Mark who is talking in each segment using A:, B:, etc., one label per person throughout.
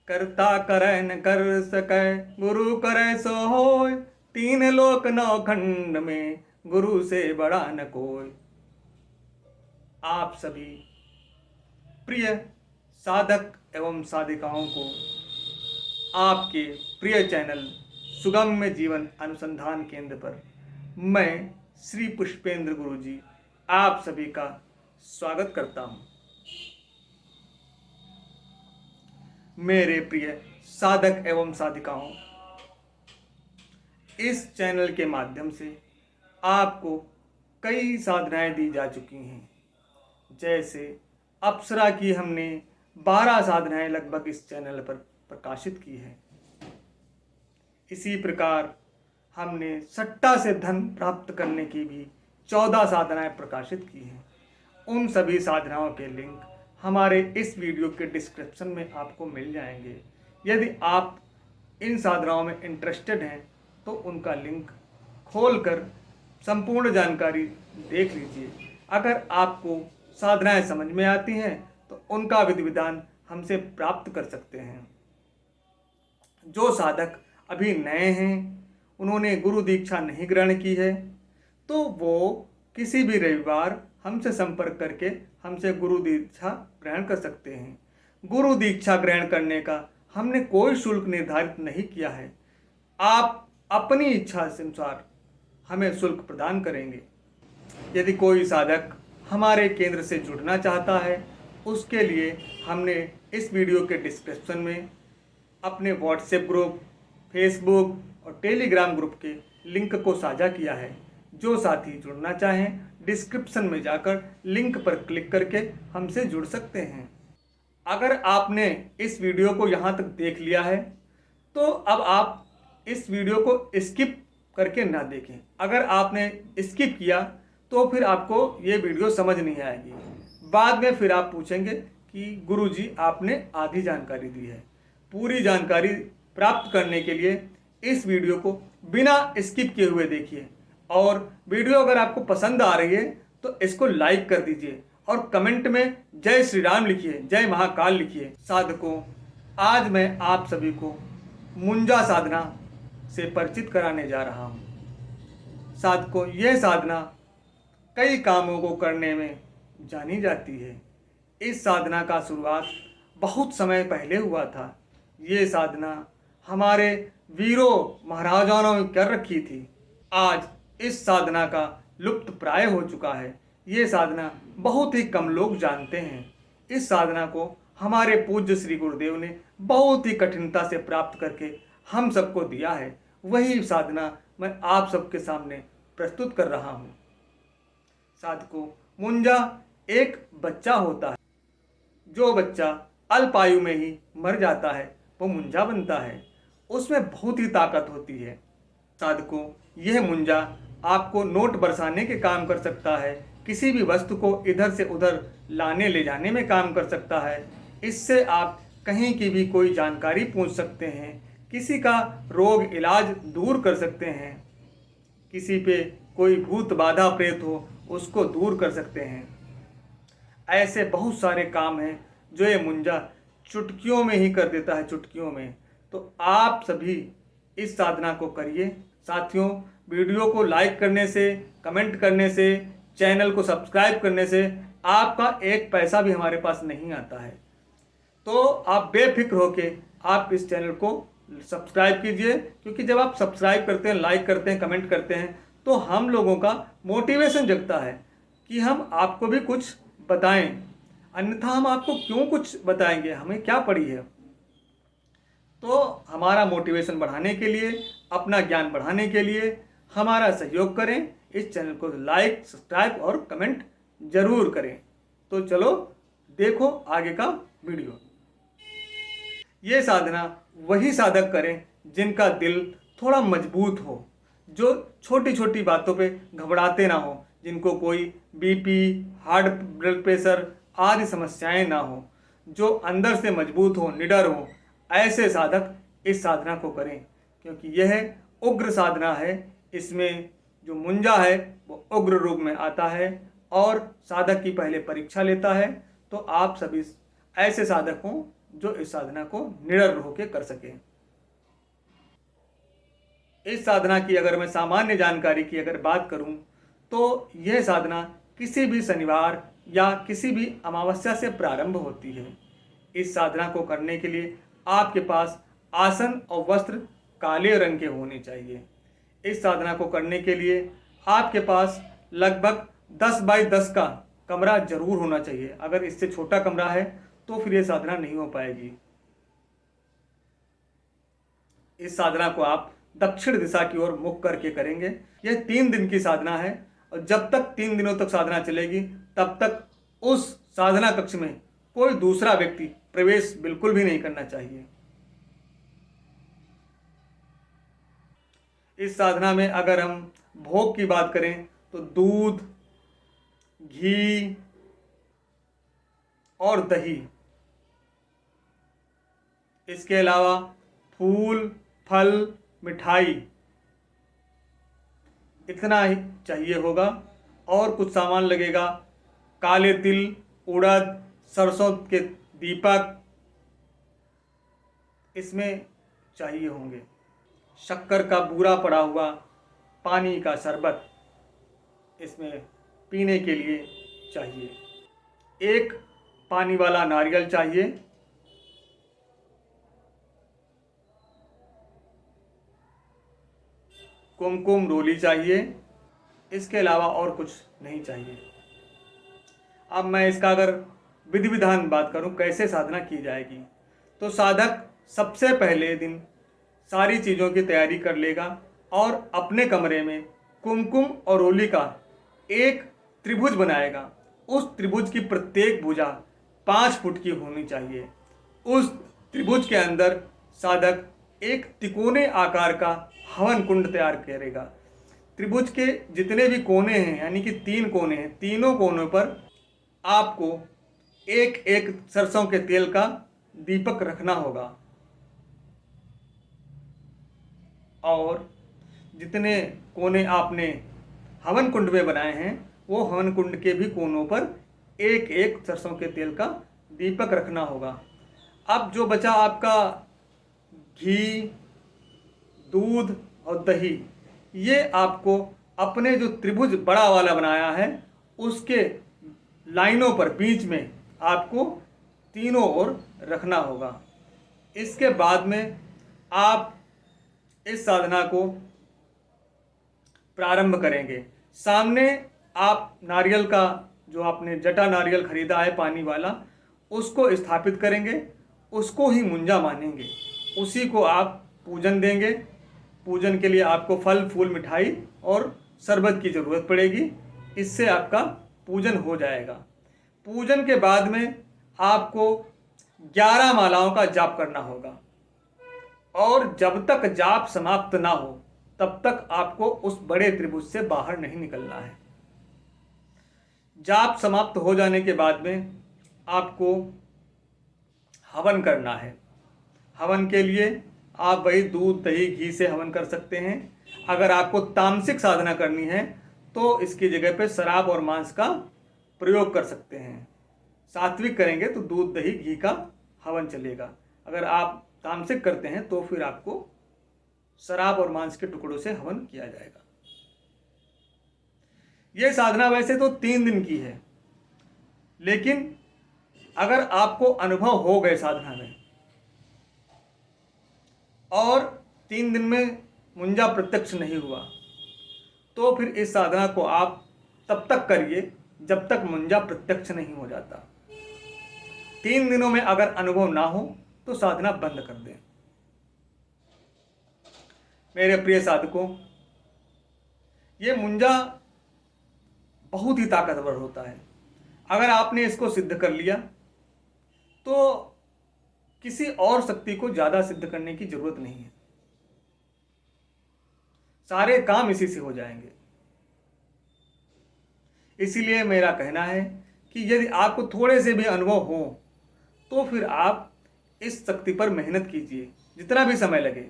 A: करता करय न कर सकै गुरु करे सो होय। तीन लोक नौ खंड में गुरु से बड़ा न कोई। आप सभी प्रिय साधक एवं साधिकाओं को आपके प्रिय चैनल सुगम्य जीवन अनुसंधान केंद्र पर मैं श्री पुष्पेंद्र गुरुजी आप सभी का स्वागत करता हूं। मेरे प्रिय साधक एवं साधिकाओं, इस चैनल के माध्यम से आपको कई साधनाएं दी जा चुकी हैं। जैसे अप्सरा की हमने 12 साधनाएं लगभग इस चैनल पर प्रकाशित की है। इसी प्रकार हमने सट्टा से धन प्राप्त करने की भी 14 साधनाएं प्रकाशित की हैं। उन सभी साधनाओं के लिंक हमारे इस वीडियो के डिस्क्रिप्शन में आपको मिल जाएंगे। यदि आप इन साधनाओं में इंटरेस्टेड हैं तो उनका लिंक खोलकर संपूर्ण जानकारी देख लीजिए। अगर आपको साधनाएं समझ में आती हैं तो उनका विधि विधान हमसे प्राप्त कर सकते हैं। जो साधक अभी नए हैं, उन्होंने गुरु दीक्षा नहीं ग्रहण की है, तो वो किसी भी रविवार हमसे संपर्क करके हमसे गुरु दीक्षा ग्रहण कर सकते हैं। गुरु दीक्षा ग्रहण करने का हमने कोई शुल्क निर्धारित नहीं किया है। आप अपनी इच्छा के अनुसार हमें शुल्क प्रदान करेंगे। यदि कोई साधक हमारे केंद्र से जुड़ना चाहता है, उसके लिए हमने इस वीडियो के डिस्क्रिप्शन में अपने व्हाट्सएप ग्रुप, फेसबुक और टेलीग्राम ग्रुप के लिंक को साझा किया है। जो साथी जुड़ना चाहें, डिस्क्रिप्शन में जाकर लिंक पर क्लिक करके हमसे जुड़ सकते हैं। अगर आपने इस वीडियो को यहाँ तक देख लिया है तो अब आप इस वीडियो को स्किप करके ना देखें। अगर आपने स्किप किया तो फिर आपको ये वीडियो समझ नहीं आएगी। बाद में फिर आप पूछेंगे कि गुरुजी आपने आधी जानकारी दी है। पूरी जानकारी प्राप्त करने के लिए इस वीडियो को बिना स्किप किए हुए देखिए। और वीडियो अगर आपको पसंद आ रही है तो इसको लाइक कर दीजिए और कमेंट में जय श्री राम लिखिए, जय महाकाल लिखिए। साधकों, आज मैं आप सभी को मुंजा साधना से परिचित कराने जा रहा हूँ। साधकों, यह साधना कई कामों को करने में जानी जाती है। इस साधना का शुरुआत बहुत समय पहले हुआ था। ये साधना हमारे वीरों महाराजाओं ने कर रखी थी। आज इस साधना का लुप्त प्राय हो चुका है। ये साधना बहुत ही कम लोग जानते हैं। इस साधना को हमारे पूज्य श्री गुरुदेव ने बहुत ही कठिनता से प्राप्त करके हम सबको दिया है। वही साधना मैं आप सबके सामने प्रस्तुत कर रहा हूँ। साधकों, मुंजा एक बच्चा होता है। जो बच्चा अल्प आयु में ही मर जाता है वो मुंजा बनता है। उसमें बहुत ही ताकत होती है। साधकों, यह मुंजा आपको नोट बरसाने के काम कर सकता है। किसी भी वस्तु को इधर से उधर लाने ले जाने में काम कर सकता है। इससे आप कहीं की भी कोई जानकारी पूछ सकते हैं। किसी का रोग इलाज दूर कर सकते हैं। किसी पे कोई भूत बाधा प्रेत हो उसको दूर कर सकते हैं। ऐसे बहुत सारे काम हैं जो ये मुंजा चुटकियों में ही कर देता है, चुटकियों में। तो आप सभी इस साधना को करिए। साथियों, वीडियो को लाइक करने से, कमेंट करने से, चैनल को सब्सक्राइब करने से आपका एक पैसा भी हमारे पास नहीं आता है। तो आप बेफिक्र होके आप इस चैनल को सब्सक्राइब कीजिए, क्योंकि जब आप सब्सक्राइब करते हैं, लाइक करते हैं, कमेंट करते हैं तो हम लोगों का मोटिवेशन जगता है कि हम आपको भी कुछ बताएं। अन्यथा हम आपको क्यों कुछ बताएंगे, हमें क्या पड़ी है। तो हमारा मोटिवेशन बढ़ाने के लिए, अपना ज्ञान बढ़ाने के लिए हमारा सहयोग करें। इस चैनल को लाइक, सब्सक्राइब और कमेंट जरूर करें। तो चलो देखो आगे का वीडियो। ये साधना वही साधक करें जिनका दिल थोड़ा मजबूत हो, जो छोटी छोटी बातों पे घबराते ना हो, जिनको कोई बीपी, हार्ट ब्लड प्रेशर आदि समस्याएं ना हो, जो अंदर से मजबूत हो, निडर हो। ऐसे साधक इस साधना को करें, क्योंकि यह उग्र साधना है। इसमें जो मुंजा है वो उग्र रूप में आता है और साधक की पहले परीक्षा लेता है। तो आप सभी ऐसे साधकों जो इस साधना को निडर होकर कर सके। इस साधना की अगर मैं सामान्य जानकारी की अगर बात करूं तो यह साधना किसी भी शनिवार या किसी भी अमावस्या से प्रारंभ होती है। इस साधना को करने के लिए आपके पास आसन और वस्त्र काले रंग के होने चाहिए। इस साधना को करने के लिए आपके पास लगभग 10 बाई 10 का कमरा जरूर होना चाहिए। अगर इससे छोटा कमरा है तो फिर यह साधना नहीं हो पाएगी। इस साधना को आप दक्षिण दिशा की ओर मुख करके करेंगे। यह 3 दिन की साधना है और जब तक 3 दिनों तक साधना चलेगी तब तक उस साधना कक्ष में कोई दूसरा व्यक्ति प्रवेश बिल्कुल भी नहीं करना चाहिए। इस साधना में अगर हम भोग की बात करें तो दूध, घी और दही, इसके अलावा फूल, फल, मिठाई, इतना ही चाहिए होगा। और कुछ सामान लगेगा, काले तिल, उड़द, सरसों के दीपक इसमें चाहिए होंगे। शक्कर का बूरा पड़ा हुआ, पानी का शरबत इसमें पीने के लिए चाहिए। एक पानी वाला नारियल चाहिए। कुमकुम रोली चाहिए। इसके अलावा और कुछ नहीं चाहिए। अब मैं इसका अगर विधि विधान बात करूं कैसे साधना की जाएगी, तो साधक सबसे पहले दिन सारी चीज़ों की तैयारी कर लेगा और अपने कमरे में कुमकुम और रोली का एक त्रिभुज बनाएगा। उस त्रिभुज की प्रत्येक भुजा 5 फुट की होनी चाहिए। उस त्रिभुज के अंदर साधक एक तिकोने आकार का हवन कुंड तैयार करेगा। त्रिभुज के जितने भी कोने हैं, यानी कि 3 कोने हैं, तीनों कोनों पर आपको एक एक सरसों के तेल का दीपक रखना होगा और जितने कोने आपने हवन कुंड में बनाए हैं वो हवन कुंड के भी कोनों पर एक एक सरसों के तेल का दीपक रखना होगा। अब जो बचा आपका घी, दूध और दही, ये आपको अपने जो त्रिभुज बड़ा वाला बनाया है उसके लाइनों पर बीच में आपको तीनों ओर रखना होगा। इसके बाद में आप इस साधना को प्रारंभ करेंगे। सामने आप नारियल का जो आपने जटा नारियल खरीदा है पानी वाला, उसको स्थापित करेंगे, उसको ही मुंजा मानेंगे, उसी को आप पूजन देंगे। पूजन के लिए आपको फल, फूल, मिठाई और शरबत की ज़रूरत पड़ेगी। इससे आपका पूजन हो जाएगा। पूजन के बाद में आपको 11 मालाओं का जाप करना होगा और जब तक जाप समाप्त ना हो तब तक आपको उस बड़े त्रिभुज से बाहर नहीं निकलना है। जाप समाप्त हो जाने के बाद में आपको हवन करना है। हवन के लिए आप वही दूध, दही, घी से हवन कर सकते हैं। अगर आपको तामसिक साधना करनी है तो इसकी जगह पे शराब और मांस का प्रयोग कर सकते हैं। सात्विक करेंगे तो दूध, दही, घी का हवन चलेगा। अगर आप तामसिक करते हैं तो फिर आपको शराब और मांस के टुकड़ों से हवन किया जाएगा। यह साधना वैसे तो 3 दिन की है, लेकिन अगर आपको अनुभव हो गए साधना में और 3 दिन में मुंजा प्रत्यक्ष नहीं हुआ तो फिर इस साधना को आप तब तक करिए जब तक मुंजा प्रत्यक्ष नहीं हो जाता। 3 दिनों में अगर अनुभव ना हो तो साधना बंद कर दें। मेरे प्रिय साधकों, ये मुंजा बहुत ही ताकतवर होता है। अगर आपने इसको सिद्ध कर लिया तो किसी और शक्ति को ज़्यादा सिद्ध करने की जरूरत नहीं है। सारे काम इसी से हो जाएंगे। इसीलिए मेरा कहना है कि यदि आपको थोड़े से भी अनुभव हो तो फिर आप इस शक्ति पर मेहनत कीजिए। जितना भी समय लगे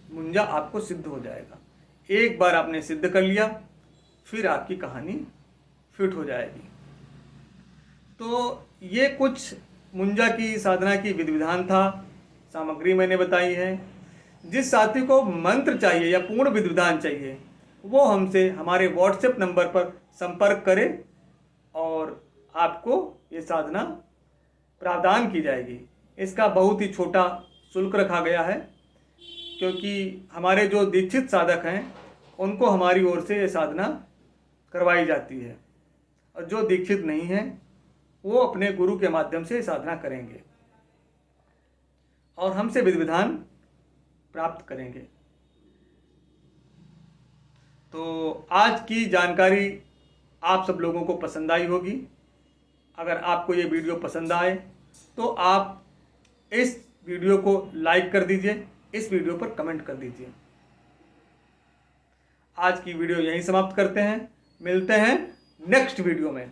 A: मुंजा आपको सिद्ध हो जाएगा। एक बार आपने सिद्ध कर लिया फिर आपकी कहानी फिट हो जाएगी। तो ये कुछ मुंजा की साधना की विधि विधान था, सामग्री मैंने बताई है। जिस साथी को मंत्र चाहिए या पूर्ण विधि विधान चाहिए वो हमसे हमारे व्हाट्सएप नंबर पर संपर्क करे और आपको ये साधना प्रदान की जाएगी। इसका बहुत ही छोटा शुल्क रखा गया है, क्योंकि हमारे जो दीक्षित साधक हैं उनको हमारी ओर से ये साधना करवाई जाती है, और जो दीक्षित नहीं हैं वो अपने गुरु के माध्यम से साधना करेंगे और हमसे विधि विधान प्राप्त करेंगे। तो आज की जानकारी आप सब लोगों को पसंद आई होगी। अगर आपको ये वीडियो पसंद आए तो आप इस वीडियो को लाइक कर दीजिए, इस वीडियो पर कमेंट कर दीजिए। आज की वीडियो यहीं समाप्त करते हैं, मिलते हैं नेक्स्ट वीडियो में।